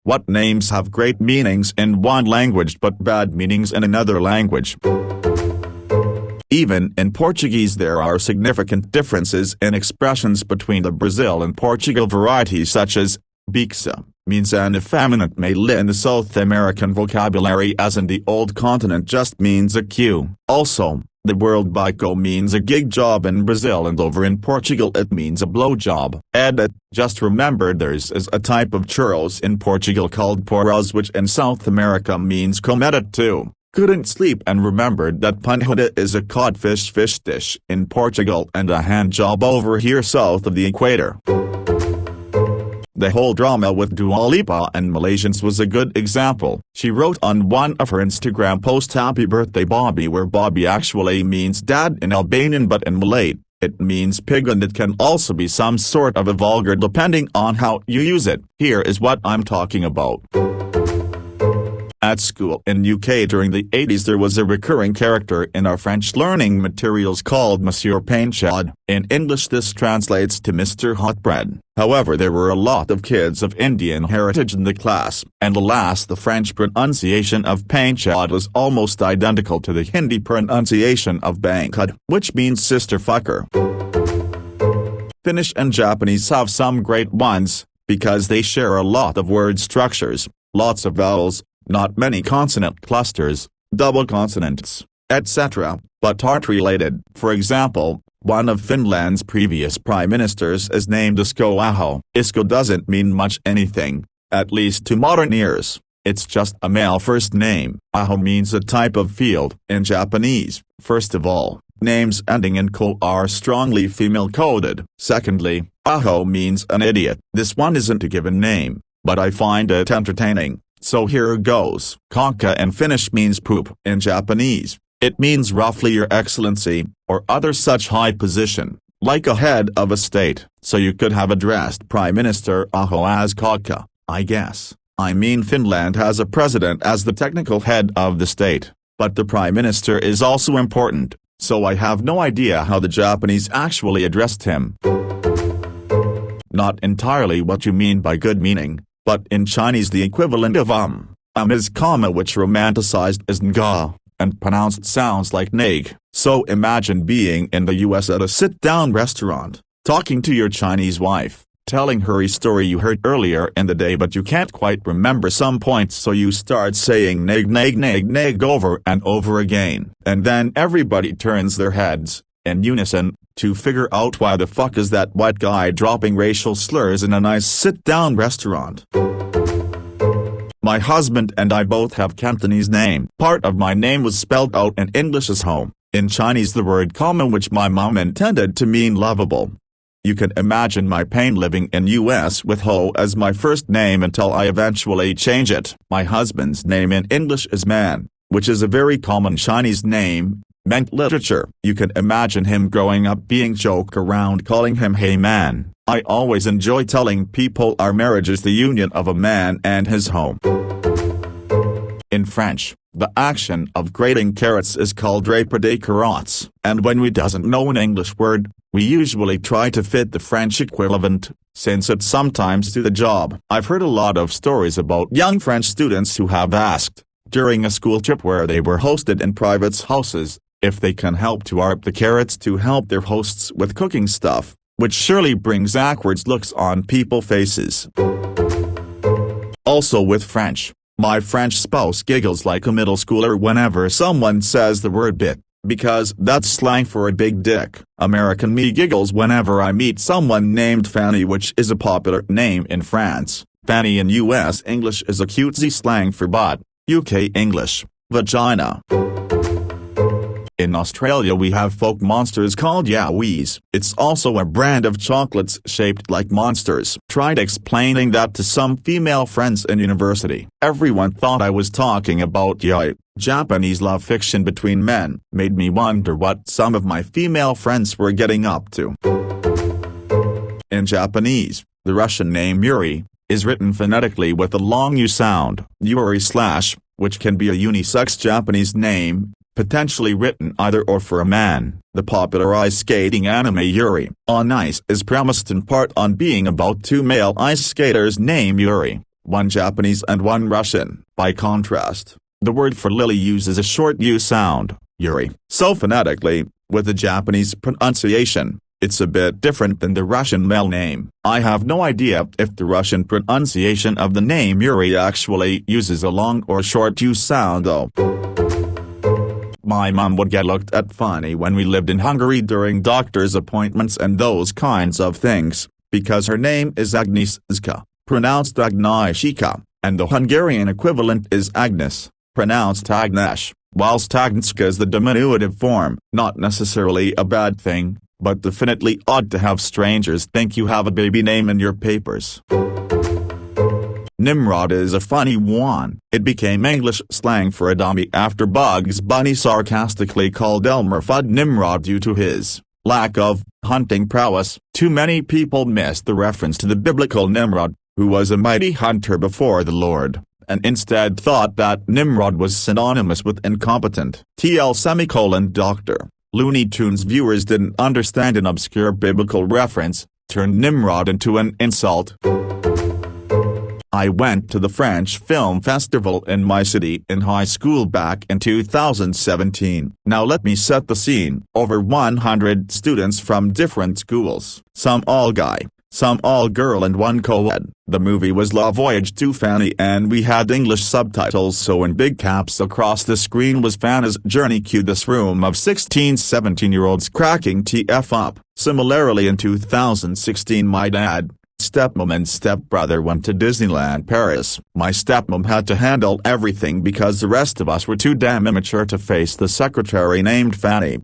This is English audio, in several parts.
What names have great meanings in one language but bad meanings in another language? Even in Portuguese there are significant differences in expressions between the Brazil and Portugal varieties, such as bixa means an effeminate male in the South American vocabulary, as in the old continent just means a queue. Also, the word bico means a gig job in Brazil, and over in Portugal it means a blowjob. Edit. Just remembered there's a type of churros in Portugal called porros, which in South America means cometa too. Couldn't sleep and remembered that panada is a codfish fish dish in Portugal and a hand job over here south of the equator. The whole drama with Dua Lipa and Malaysians was a good example. She wrote on one of her Instagram posts, "Happy birthday Bobby," where Bobby actually means dad in Albanian, but in Malay it means pig, and it can also be some sort of a vulgar depending on how you use it. Here is what I'm talking about. At school in UK during the 80s there was a recurring character in our French learning materials called Monsieur Painchad. In English this translates to Mr. Hotbread. However, there were a lot of kids of Indian heritage in the class, and alas, the French pronunciation of Painchad was almost identical to the Hindi pronunciation of Bankad, which means sister fucker. Finnish and Japanese have some great ones, because they share a lot of word structures, lots of vowels, not many consonant clusters, double consonants, etc., but aren't related. For example, one of Finland's previous prime ministers is named Esko Aho. Esko doesn't mean much anything, at least to modern ears. It's just a male first name. Aho means a type of field. In Japanese, first of all, names ending in ko are strongly female-coded. Secondly, Aho means an idiot. This one isn't a given name, but I find it entertaining. So here goes. Kakka in Finnish means poop. In Japanese, it means roughly your excellency, or other such high position, like a head of a state. So you could have addressed Prime Minister Aho as Kakka, I guess. I mean, Finland has a president as the technical head of the state, but the Prime Minister is also important, so I have no idea how the Japanese actually addressed him. Not entirely what you mean by good meaning. But in Chinese the equivalent of is comma, which romanticized as nga, and pronounced sounds like nag. So imagine being in the US at a sit-down restaurant, talking to your Chinese wife, telling her a story you heard earlier in the day but you can't quite remember some points, so you start saying nag nag nag nag over and over again. And then everybody turns their heads, in unison, to figure out why the fuck is that white guy dropping racial slurs in a nice sit-down restaurant. My husband and I both have Cantonese name. Part of my name was spelled out in English as home, in Chinese the word common, which my mom intended to mean lovable. You can imagine my pain living in US with Ho as my first name until I eventually change it. My husband's name in English is Man, which is a very common Chinese name, meant literature. You can imagine him growing up being joked around calling him Hey Man. I always enjoy telling people our marriage is the union of a man and his home. In French, the action of grating carrots is called râper des carottes, and when we doesn't know an English word, we usually try to fit the French equivalent, since it sometimes do the job. I've heard a lot of stories about young French students who have asked, during a school trip where they were hosted in private houses, if they can help to râper the carrots to help their hosts with cooking stuff, which surely brings awkward looks on people's faces. Also with French, my French spouse giggles like a middle schooler whenever someone says the word bit, because that's slang for a big dick. American me giggles whenever I meet someone named Fanny, which is a popular name in France. Fanny in US English is a cutesy slang for butt, UK English, vagina. In Australia we have folk monsters called yowies. It's also a brand of chocolates shaped like monsters. Tried explaining that to some female friends in university. Everyone thought I was talking about yaoi. Japanese love fiction between men. Made me wonder what some of my female friends were getting up to. In Japanese, the Russian name Yuri is written phonetically with a long U sound. Yuri / which can be a unisex Japanese name, potentially written either or for a man. The popular ice skating anime Yuri on Ice is premised in part on being about two male ice skaters named Yuri, one Japanese and one Russian. By contrast, the word for lily uses a short U sound, Yuri. So phonetically, with the Japanese pronunciation, it's a bit different than the Russian male name. I have no idea if the Russian pronunciation of the name Yuri actually uses a long or short U sound though. My mom would get looked at funny when we lived in Hungary during doctor's appointments and those kinds of things, because her name is Agnieszka, pronounced Agnieszka, and the Hungarian equivalent is Agnes, pronounced Agnes, whilst Agnieszka is the diminutive form. Not necessarily a bad thing, but definitely odd to have strangers think you have a baby name in your papers. Nimrod is a funny one. It became English slang for a dummy after Bugs Bunny sarcastically called Elmer Fudd Nimrod due to his lack of hunting prowess. Too many people missed the reference to the biblical Nimrod, who was a mighty hunter before the Lord, and instead thought that Nimrod was synonymous with incompetent. Dr. Looney Tunes viewers didn't understand an obscure biblical reference, turned Nimrod into an insult. I went to the French Film Festival in my city in high school back in 2017. Now let me set the scene. Over 100 students from different schools, some all guy, some all girl and one co-ed. The movie was La Voyage to Fanny and we had English subtitles, so in big caps across the screen was Fanny's journey. Cue this room of 16-17-year-olds cracking TF up. Similarly in 2016 my dad, stepmom and stepbrother went to Disneyland Paris. My stepmom had to handle everything because the rest of us were too damn immature to face the secretary named Fanny.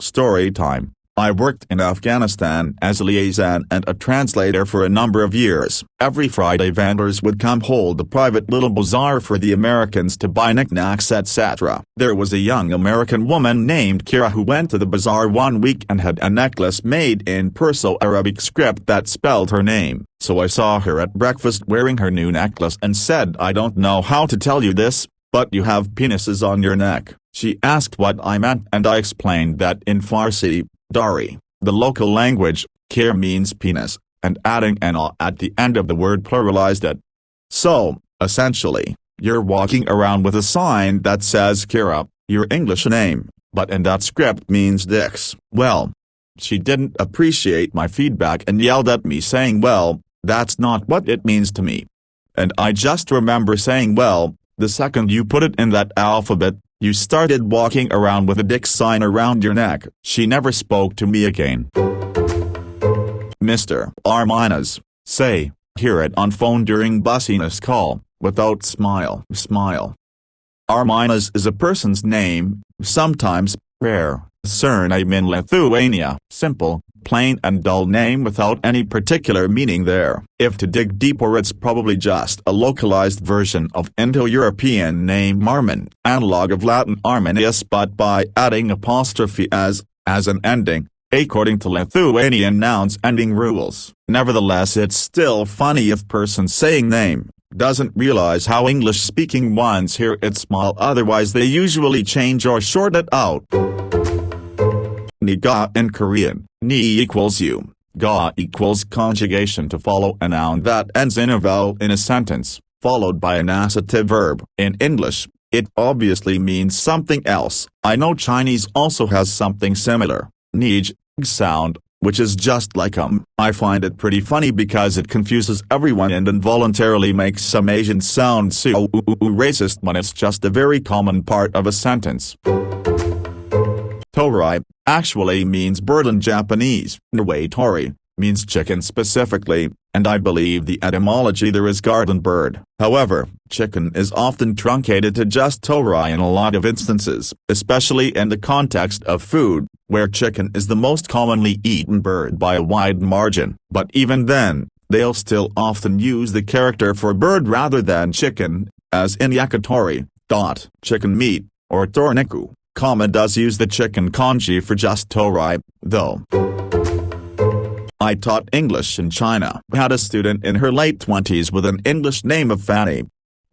Story time. I worked in Afghanistan as a liaison and a translator for a number of years. Every Friday vendors would come hold a private little bazaar for the Americans to buy knickknacks etc. There was a young American woman named Kira who went to the bazaar one week and had a necklace made in Perso-Arabic script that spelled her name. So I saw her at breakfast wearing her new necklace and said, "I don't know how to tell you this, but you have penises on your neck." She asked what I meant and I explained that in Farsi, Dari, the local language, kir means penis, and adding an a at the end of the word pluralized it. So, essentially, you're walking around with a sign that says Kira, your English name, but in that script means dicks. Well, she didn't appreciate my feedback and yelled at me saying, "Well, that's not what it means to me." And I just remember saying, "Well, the second you put it in that alphabet, you started walking around with a dick sign around your neck." She never spoke to me again. Mr. R-, say, hear it on phone during bussiness call, without smile. R- is a person's name, sometimes, rare, surname in Lithuania. Simple, plain and dull name without any particular meaning there. If to dig deeper, it's probably just a localized version of Indo-European name Armin, analog of Latin Arminius, but by adding apostrophe as an ending, according to Lithuanian nouns ending rules. Nevertheless, it's still funny if person saying name doesn't realize how English-speaking ones hear it small, otherwise they usually change or short it out. Niga in Korean, ni equals you, ga equals conjugation to follow a noun that ends in a vowel in a sentence, followed by an accusative verb. In English, it obviously means something else. I know Chinese also has something similar, nij, sound, which is just like I find it pretty funny because it confuses everyone and involuntarily makes some Asians sound so racist when it's just a very common part of a sentence. Torai actually means bird in Japanese. Nui tori means chicken specifically, and I believe the etymology there is garden bird. However, chicken is often truncated to just torai in a lot of instances, especially in the context of food, where chicken is the most commonly eaten bird by a wide margin. But even then, they'll still often use the character for bird rather than chicken, as in yakitori, chicken meat, or torniku. Does use the chicken kanji for just torai, though. I taught English in China. Had a student in her late 20s with an English name of Fanny.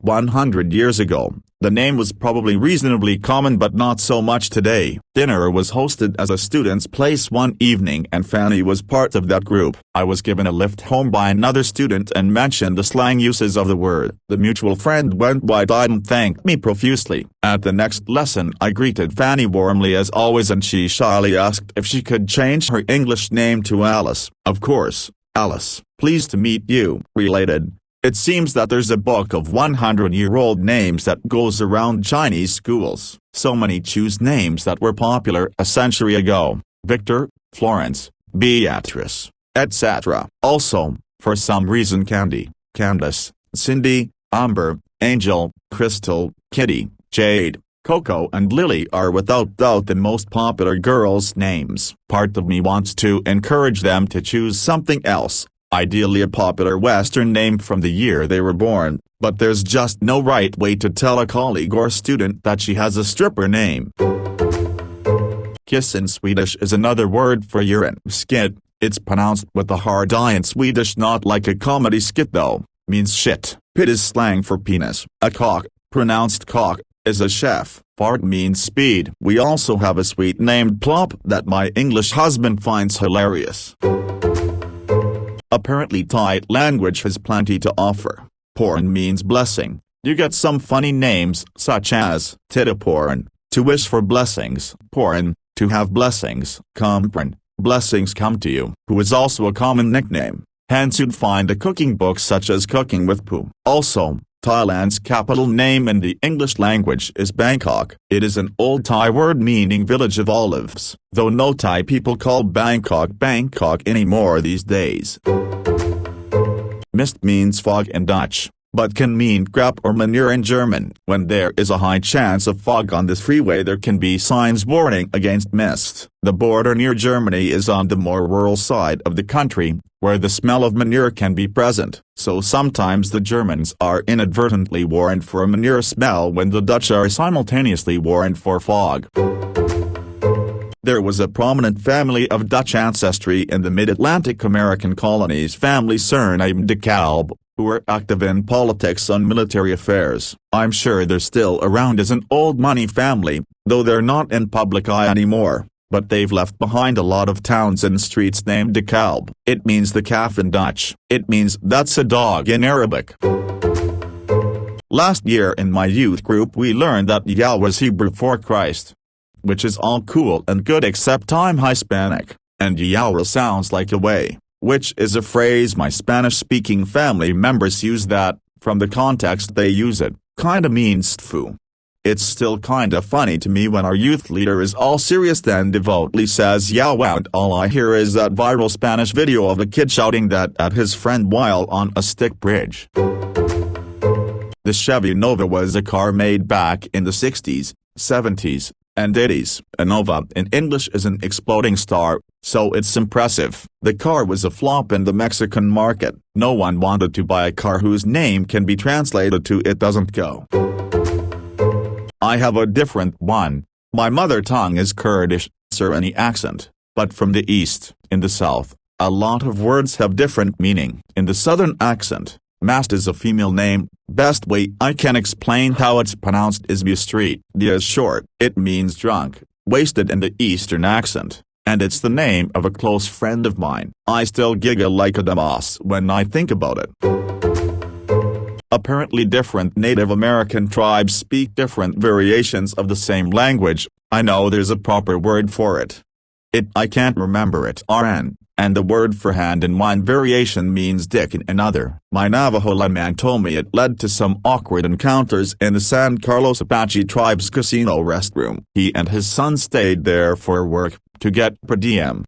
100 years ago, the name was probably reasonably common but not so much today. Dinner was hosted as a student's place one evening and Fanny was part of that group. I was given a lift home by another student and mentioned the slang uses of the word. The mutual friend went wide-eyed and thanked me profusely. At the next lesson I greeted Fanny warmly as always and she shyly asked if she could change her English name to Alice. Of course, Alice, pleased to meet you, related. It seems that there's a book of 100-year-old names that goes around Chinese schools. So many choose names that were popular a century ago: Victor, Florence, Beatrice, etc. Also, for some reason Candy, Candace, Cindy, Amber, Angel, Crystal, Kitty, Jade, Coco and Lily are without doubt the most popular girls' names. Part of me wants to encourage them to choose something else, ideally a popular Western name from the year they were born, but there's just no right way to tell a colleague or student that she has a stripper name. Kiss in Swedish is another word for urine. Skit, it's pronounced with a hard I in Swedish, not like a comedy skit though, means shit. Pit is slang for penis. A cock, pronounced cock, is a chef. Fart means speed. We also have a sweet named Plop that my English husband finds hilarious. Apparently Thai language has plenty to offer. Porn means blessing. You get some funny names such as Titaporn, to wish for blessings, Porn, to have blessings, Compran, blessings come to you, who is also a common nickname. Hence you'd find a cooking book such as Cooking with Poo. Also, Thailand's capital name in the English language is Bangkok. It is an old Thai word meaning village of olives, though no Thai people call Bangkok Bangkok anymore these days. Mist means fog in Dutch, but can mean crap or manure in German. When there is a high chance of fog on the freeway there can be signs warning against mist. The border near Germany is on the more rural side of the country, where the smell of manure can be present, so sometimes the Germans are inadvertently warned for a manure smell when the Dutch are simultaneously warned for fog. There was a prominent family of Dutch ancestry in the mid-Atlantic American colonies, family surnamed de Kalb, who were active in politics and military affairs. I'm sure they're still around as an old money family, though they're not in public eye anymore. But they've left behind a lot of towns and streets named de Kalb. It means the calf in Dutch. It means that's a dog in Arabic. Last year in my youth group we learned that Yah was Hebrew for Christ. Which is all cool and good except I'm Hispanic, and Yahweh sounds like Yahweh, which is a phrase my Spanish-speaking family members use that, from the context they use it, kinda means tfu. It's still kinda funny to me when our youth leader is all serious then devoutly says Yahweh and all I hear is that viral Spanish video of a kid shouting that at his friend while on a stick bridge. The Chevy Nova was a car made back in the 60s, 70s, and 80s. A Nova in English is an exploding star, so it's impressive. The car was a flop in the Mexican market. No one wanted to buy a car whose name can be translated to "it doesn't go." I have a different one. My mother tongue is Kurdish, Surani accent, but from the east. In the south, a lot of words have different meaning. In the southern accent, Mast is a female name. Best way I can explain how it's pronounced is Bu Street. D is short. It means drunk, wasted in the eastern accent, and it's the name of a close friend of mine. I still giggle like a dumbass when I think about it. Apparently different Native American tribes speak different variations of the same language. I know there's a proper word for it. I can't remember it. RN. And the word for hand in one variation means dick in another. My Navajo man told me it led to some awkward encounters in the San Carlos Apache tribe's casino restroom. He and his son stayed there for work, to get per diem.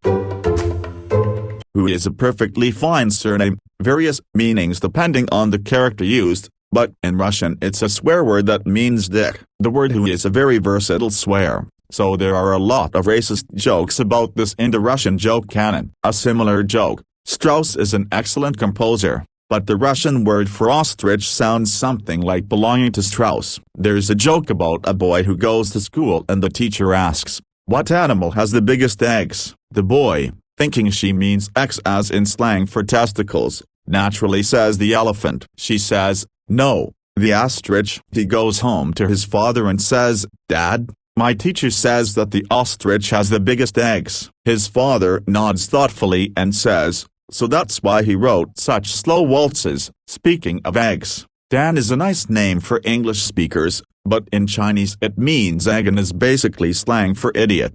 Who is a perfectly fine surname, various meanings depending on the character used, but in Russian it's a swear word that means dick. The word who is a very versatile swear. So there are a lot of racist jokes about this in the Russian joke canon. A similar joke, Strauss is an excellent composer, but the Russian word for ostrich sounds something like belonging to Strauss. There's a joke about a boy who goes to school and the teacher asks, "What animal has the biggest eggs?" The boy, thinking she means X as in slang for testicles, naturally says the elephant. She says, "No, The ostrich. He goes home to his father and says, "Dad, my teacher says that the ostrich has the biggest eggs." His father nods thoughtfully and says, "So that's why he wrote such slow waltzes." Speaking of eggs, Dan is a nice name for English speakers, but in Chinese it means egg and is basically slang for idiot.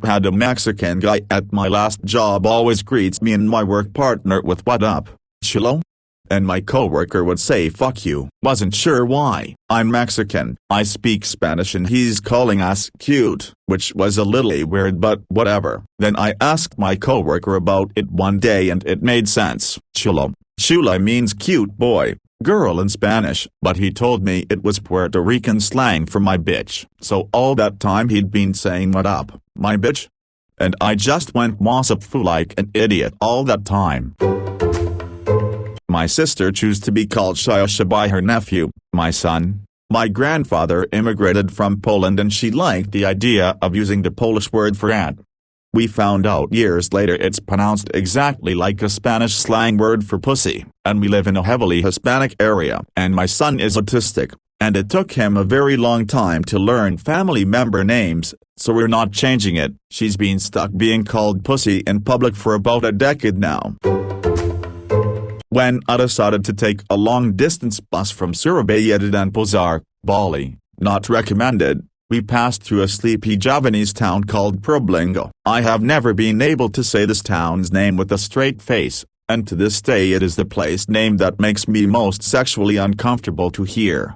Had a Mexican guy at my last job always greets me and my work partner with "What up, chilo?" And my coworker would say "fuck you." Wasn't sure why. I'm Mexican, I speak Spanish, and he's calling us cute, which was a little weird, but whatever. Then I asked my coworker about it one day and it made sense. Chula means cute boy, girl in Spanish, but he told me it was Puerto Rican slang for my bitch. So all that time he'd been saying "what up, my bitch?" And I just went wasapfu like an idiot all that time. My sister chose to be called Shayosha by her nephew, my son. My grandfather immigrated from Poland and she liked the idea of using the Polish word for aunt. We found out years later it's pronounced exactly like a Spanish slang word for pussy, and we live in a heavily Hispanic area. And my son is autistic, and it took him a very long time to learn family member names, so we're not changing it. She's been stuck being called pussy in public for about a decade now. When I decided to take a long-distance bus from Surabaya to Denpasar, Bali, not recommended, we passed through a sleepy Javanese town called Probolinggo. I have never been able to say this town's name with a straight face, and to this day it is the place name that makes me most sexually uncomfortable to hear.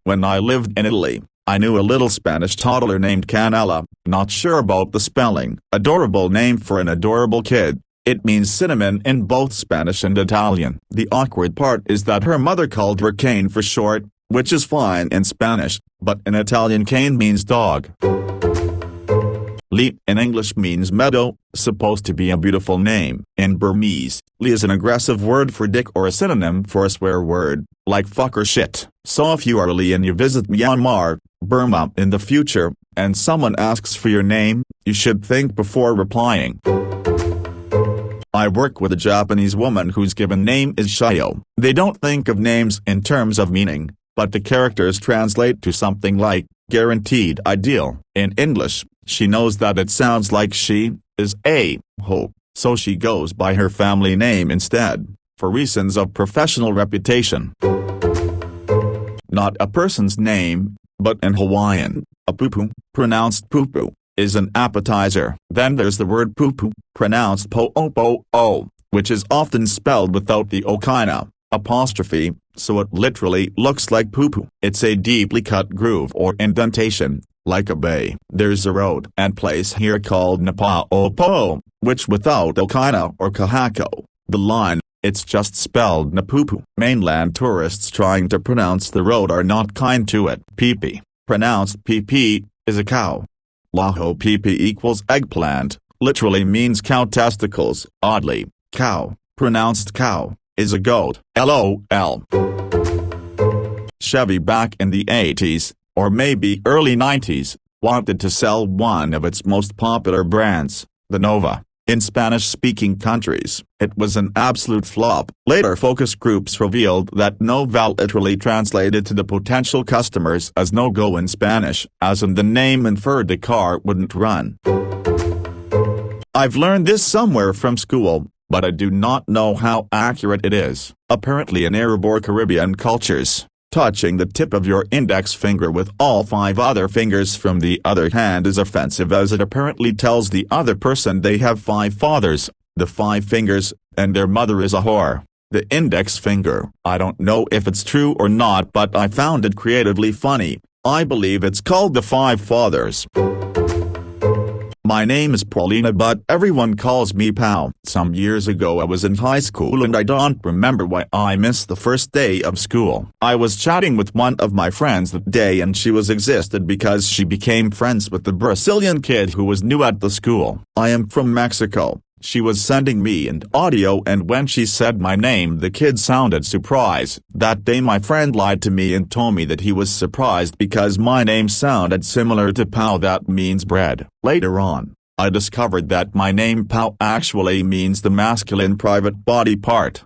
When I lived in Italy, I knew a little Spanish toddler named Canella, not sure about the spelling. Adorable name for an adorable kid. It means cinnamon in both Spanish and Italian. The awkward part is that her mother called her Cane for short, which is fine in Spanish, but in Italian cane means dog. Li in English means meadow, supposed to be a beautiful name. In Burmese, Li is an aggressive word for dick or a synonym for a swear word, like fuck or shit. So if you are Li and you visit Myanmar, Burma in the future, and someone asks for your name, you should think before replying. I work with a Japanese woman whose given name is Shayo. They don't think of names in terms of meaning, but the characters translate to something like, guaranteed ideal. In English, she knows that it sounds like she is a hope, so she goes by her family name instead, for reasons of professional reputation. Not a person's name, but in Hawaiian, a pupu, pronounced pupu, is an appetizer. Then there's the word pupu, pronounced po-o-po-o, which is often spelled without the okina apostrophe, so it literally looks like poo-poo. It's a deeply cut groove or indentation, like a bay. There's a road and place here called Napao-po, which without okina or kahako, the line, it's just spelled Napupu. Mainland tourists trying to pronounce the road are not kind to it. Pipi, pronounced pp, is a cow. Laho pp equals eggplant, literally means cow testicles. Oddly, cow, pronounced cow, is a goat. LOL. Chevy back in the 80s, or maybe early 90s, wanted to sell one of its most popular brands, the Nova, in Spanish-speaking countries. It was an absolute flop. Later focus groups revealed that Nova literally translated to the potential customers as no-go in Spanish, as in the name inferred the car wouldn't run. I've learned this somewhere from school, but I do not know how accurate it is. Apparently in Arab or Caribbean cultures, touching the tip of your index finger with all 5 other fingers from the other hand is offensive, as it apparently tells the other person they have 5 fathers, the 5 fingers, and their mother is a whore. The index finger. I don't know if it's true or not, but I found it creatively funny. I believe it's called the 5 fathers. My name is Paulina, but everyone calls me Pau. Some years ago I was in high school and I don't remember why I missed the first day of school. I was chatting with one of my friends that day and she was excited because she became friends with the Brazilian kid who was new at the school. I am from Mexico. She was sending me an audio and when she said my name the kid sounded surprised. That day my friend lied to me and told me that he was surprised because my name sounded similar to Pau, that means bread. Later on, I discovered that my name Pau actually means the masculine private body part.